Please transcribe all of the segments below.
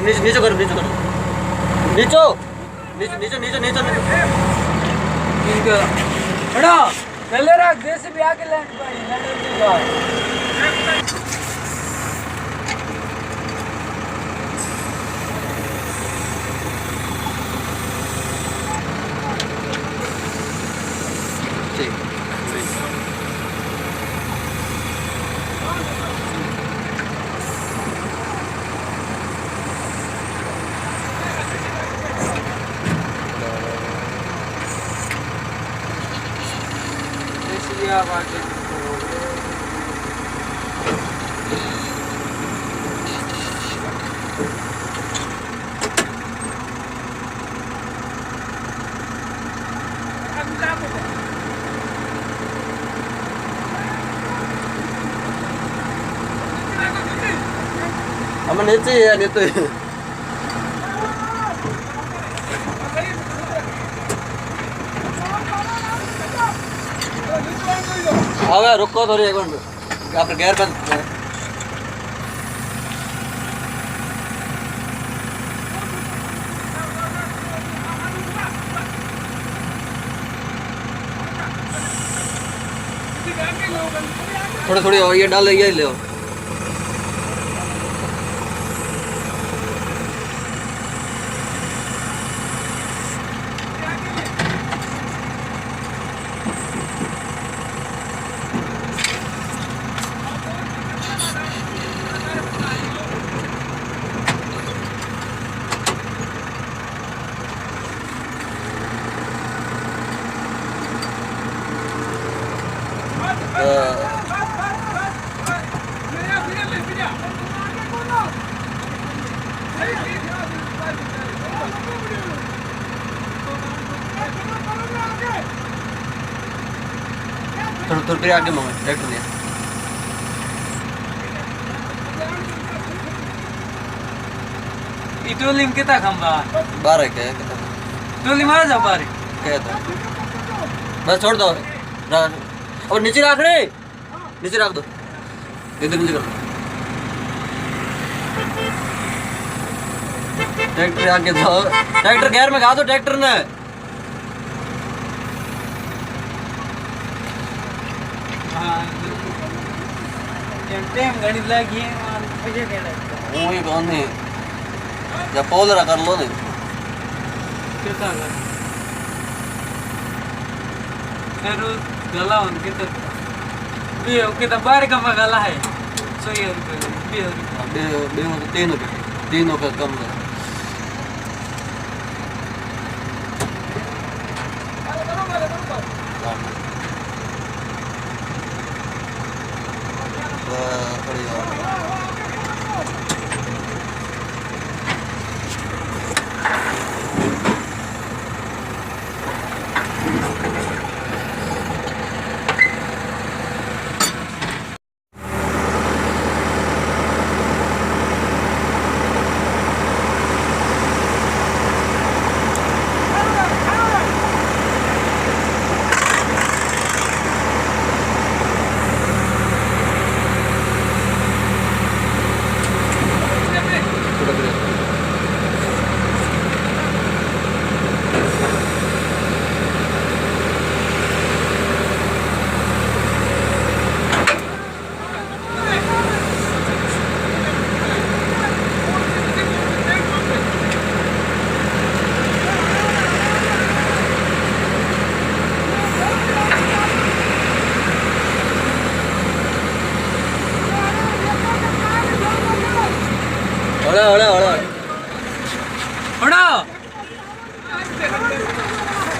नीचे नीचे करो नीचे करो नीचो नीचे नीचे नीचे नीचे इनका बड़ा चले रहा जैसे भी आके लैंड भाई क्या बात है हम नीचे है नीचे आवे रुको थोड़ी एक मिनट आप गैर बंद थोड़ी थोड़ी और ये डाल ये ले थोड़ा थोड़ा आगे मंगा ट्रैक्टर ले इटोलिम कितना खंबा 12 के टोली मारा जा बारे कहता बस छोड़ दो और नीचे रख रे नीचे रख दो इधर नीचे कर ट्रैक्टर आगे दो ट्रैक्टर गैर में गा दो ट्रैक्टर ने टाइम घड़ी लगी है और मुझे क्या लगता है वो ही कौन है या पोलरा कर लो नहीं कितना कर फिर गला उनके तो भी ओके तो बाहर का गला है 100 रुपये तीनों का कम है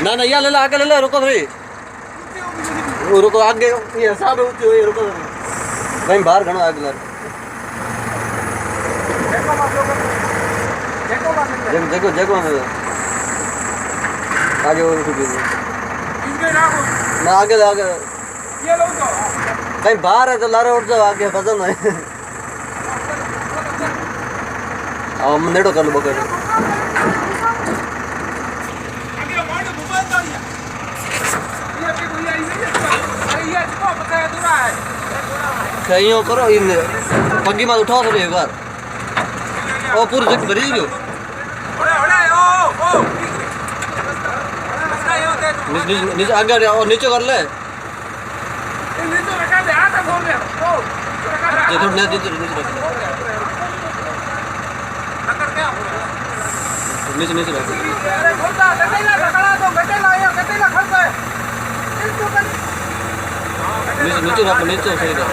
ना ना ये ले ला आगे ले ला रुको भाई वो रुको आगे ये साहब ऊंची हुई रुको भाई बाहर घणो आगे ला देखो देखो में आगे और रुको ना आगे आगे ये लो तो कहीं बाहर है तो लारे उठ जाओ आगे पसंद है हम नेड़ो कर लो बकर सही हो करो इन पग्गी मत उठाओ थोड़ी एक बार ओ पूरी जग भरी गयो नीचे आगे और नीचे कर ले ये तो नीचे नीचे नीचे नीचे रख नीचे नीचे रख नीचे सही रख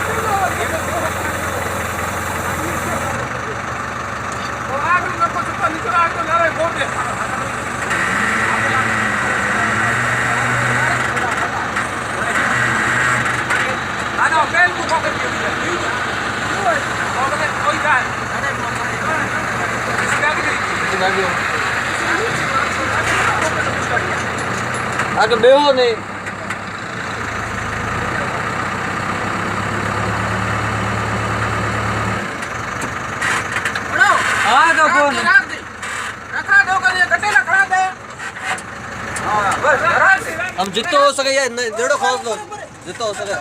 आगे बेहो नहीं हाँ तो कौन हम जितना हो सके या जेड़ो खास लो जितना हो सके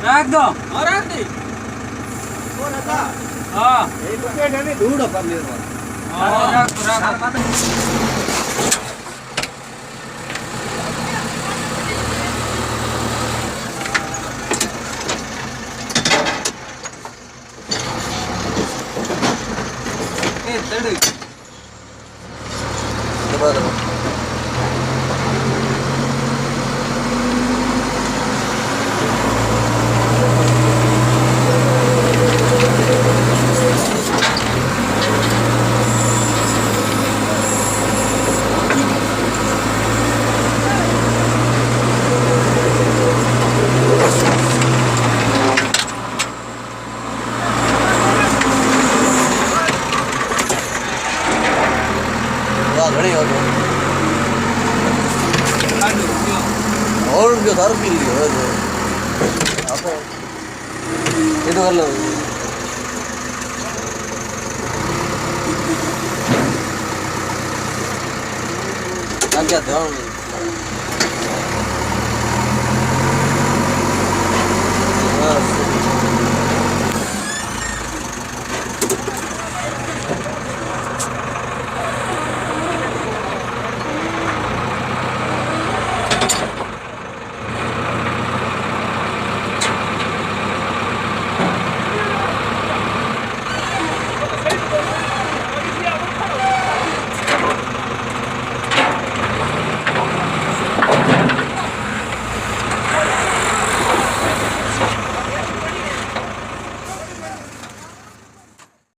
रख दो हाँ ढूंढ अपन मेरे रख दबा दबा घणी और जो दारू पी लियो आप ये तो कर लो क्या ध्यान